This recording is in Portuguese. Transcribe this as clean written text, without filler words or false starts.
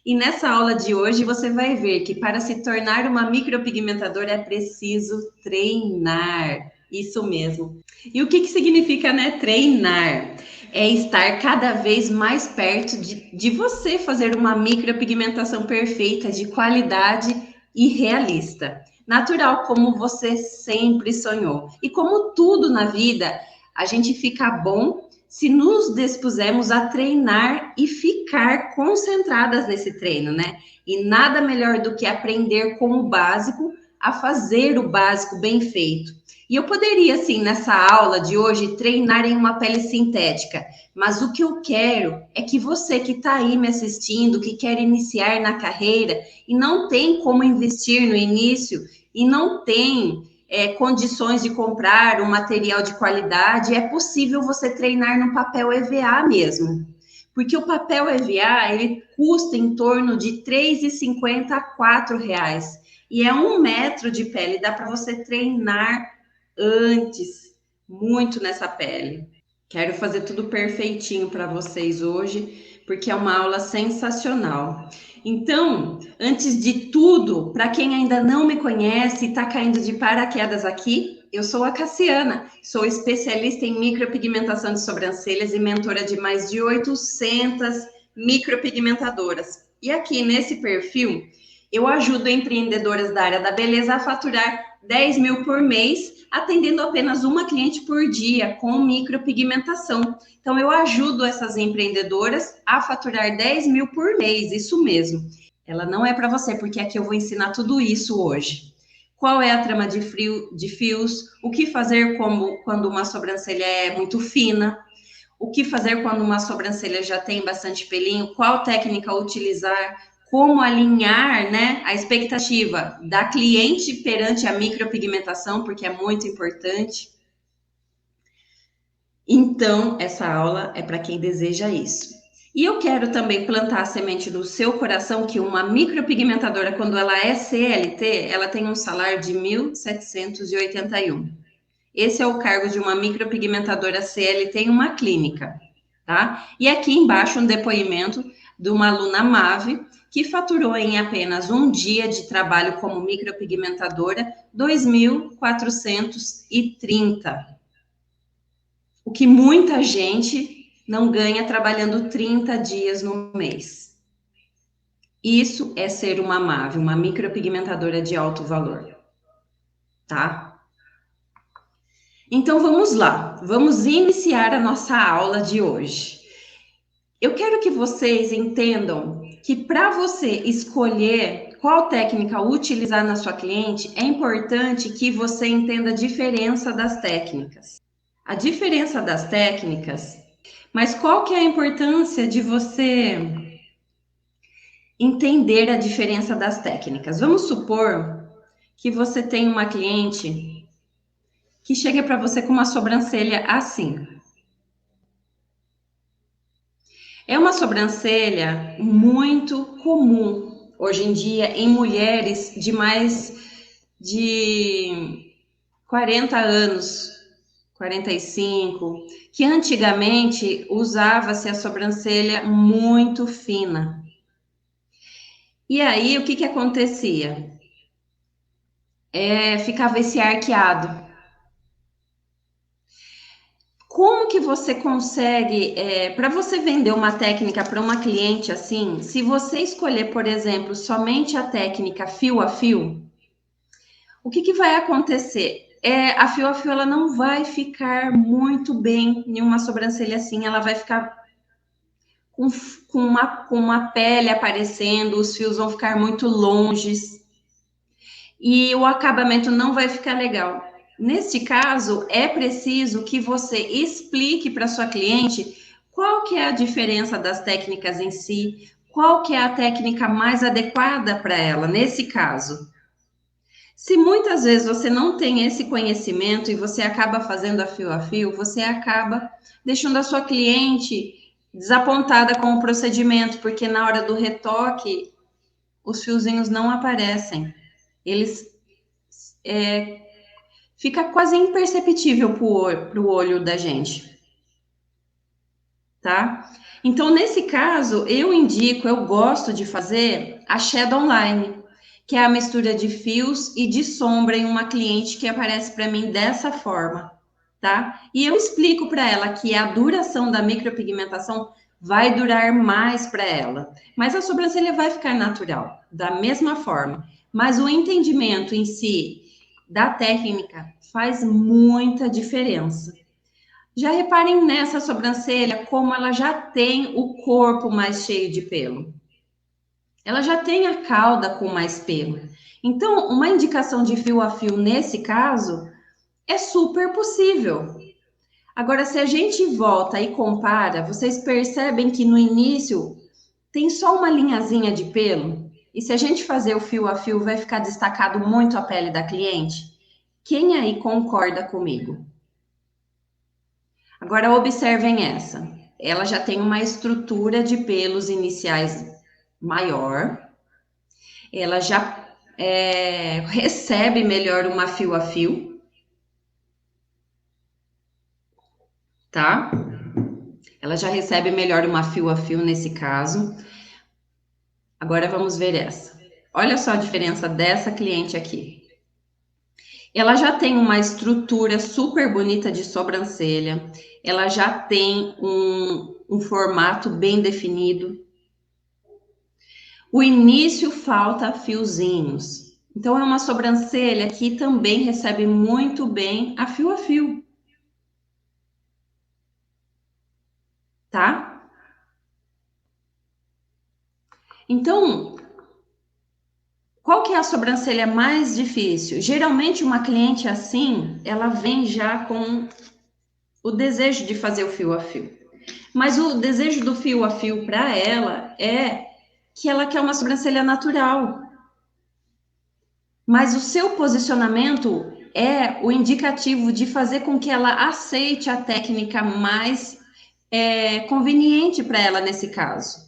E nessa aula de hoje você vai ver que para se tornar uma micropigmentadora é preciso treinar. Isso mesmo. E o que significa, né, treinar? É estar cada vez mais perto de você fazer uma micropigmentação perfeita, de qualidade e realista. Natural, como você sempre sonhou. E como tudo na vida, a gente fica bom se nos dispusermos a treinar e ficar concentradas nesse treino, né? E nada melhor do que aprender com o básico a fazer o básico bem feito. E eu poderia, assim, nessa aula de hoje, treinar em uma pele sintética, mas o que eu quero é que você que está aí me assistindo, que quer iniciar na carreira e não tem como investir no início e não tem condições de comprar um material de qualidade, é possível você treinar no papel EVA mesmo. Porque o papel EVA, ele custa em torno de R$ 3,50 a R$ 4. E é 1 metro de pele, dá para você treinar antes, muito nessa pele. Quero fazer tudo perfeitinho para vocês hoje, porque é uma aula sensacional. Então, antes de tudo, para quem ainda não me conhece e está caindo de paraquedas aqui, eu sou a Cassiana, sou especialista em micropigmentação de sobrancelhas e mentora de mais de 800 micropigmentadoras. E aqui nesse perfil, eu ajudo empreendedoras da área da beleza a faturar 10 mil por mês, atendendo apenas uma cliente por dia com micropigmentação. Então, eu ajudo essas empreendedoras a faturar 10 mil por mês, isso mesmo. Ela não é para você, porque aqui eu vou ensinar tudo isso hoje. Qual é a trama de fios? O que fazer quando uma sobrancelha é muito fina? O que fazer quando uma sobrancelha já tem bastante pelinho? Qual técnica utilizar? Como alinhar, né, a expectativa da cliente perante a micropigmentação, porque é muito importante. Então, essa aula é para quem deseja isso. E eu quero também plantar a semente no seu coração que uma micropigmentadora, quando ela é CLT, ela tem um salário de 1.781. Esse é o cargo de uma micropigmentadora CLT em uma clínica, tá? E aqui embaixo um depoimento de uma aluna MAVE que faturou em apenas um dia de trabalho como micropigmentadora 2.430. O que muita gente não ganha trabalhando 30 dias no mês. Isso é ser uma MAVE, uma micropigmentadora de alto valor, tá? Então vamos lá, vamos iniciar a nossa aula de hoje. Eu quero que vocês entendam que para você escolher qual técnica utilizar na sua cliente, é importante que você entenda a diferença das técnicas. A diferença das técnicas, mas qual que é a importância de você entender a diferença das técnicas? Vamos supor que você tem uma cliente que chega para você com uma sobrancelha assim. É uma sobrancelha muito comum hoje em dia em mulheres de mais de 40 anos, 45, que antigamente usava-se a sobrancelha muito fina. E aí, o que acontecia? Ficava esse arqueado. Como que você consegue, para você vender uma técnica para uma cliente assim, se você escolher, por exemplo, somente a técnica fio a fio, o que vai acontecer? A fio a fio ela não vai ficar muito bem em uma sobrancelha assim, ela vai ficar com, com uma pele aparecendo, os fios vão ficar muito longes e o acabamento não vai ficar legal. Neste caso, é preciso que você explique para sua cliente qual que é a diferença das técnicas em si, qual que é a técnica mais adequada para ela, nesse caso. Se muitas vezes você não tem esse conhecimento e você acaba fazendo a fio, você acaba deixando a sua cliente desapontada com o procedimento, porque na hora do retoque, os fiozinhos não aparecem. Eles fica quase imperceptível para o olho da gente, tá? Então, nesse caso, eu gosto de fazer a Shadow Line, que é a mistura de fios e de sombra em uma cliente que aparece para mim dessa forma, tá? E eu explico para ela que a duração da micropigmentação vai durar mais para ela, mas a sobrancelha vai ficar natural, da mesma forma. Mas o entendimento em si da técnica faz muita diferença. Já reparem nessa sobrancelha como ela já tem o corpo mais cheio de pelo. Ela já tem a cauda com mais pelo. Então, uma indicação de fio a fio nesse caso é super possível. Agora, se a gente volta e compara, vocês percebem que no início tem só uma linhazinha de pelo? E se a gente fazer o fio a fio, vai ficar destacado muito a pele da cliente? Quem aí concorda comigo? Agora, observem essa. Ela já tem uma estrutura de pelos iniciais maior. Ela já recebe melhor uma fio a fio, tá? Ela já recebe melhor uma fio a fio nesse caso. Agora vamos ver essa. Olha só a diferença dessa cliente aqui. Ela já tem uma estrutura super bonita de sobrancelha. Ela já tem um formato bem definido. O início falta fiozinhos. Então, é uma sobrancelha que também recebe muito bem a fio, tá? Então, qual que é a sobrancelha mais difícil? Geralmente, uma cliente assim, ela vem já com o desejo de fazer o fio a fio. Mas o desejo do fio a fio para ela é que ela quer uma sobrancelha natural. Mas o seu posicionamento é o indicativo de fazer com que ela aceite a técnica mais conveniente para ela nesse caso.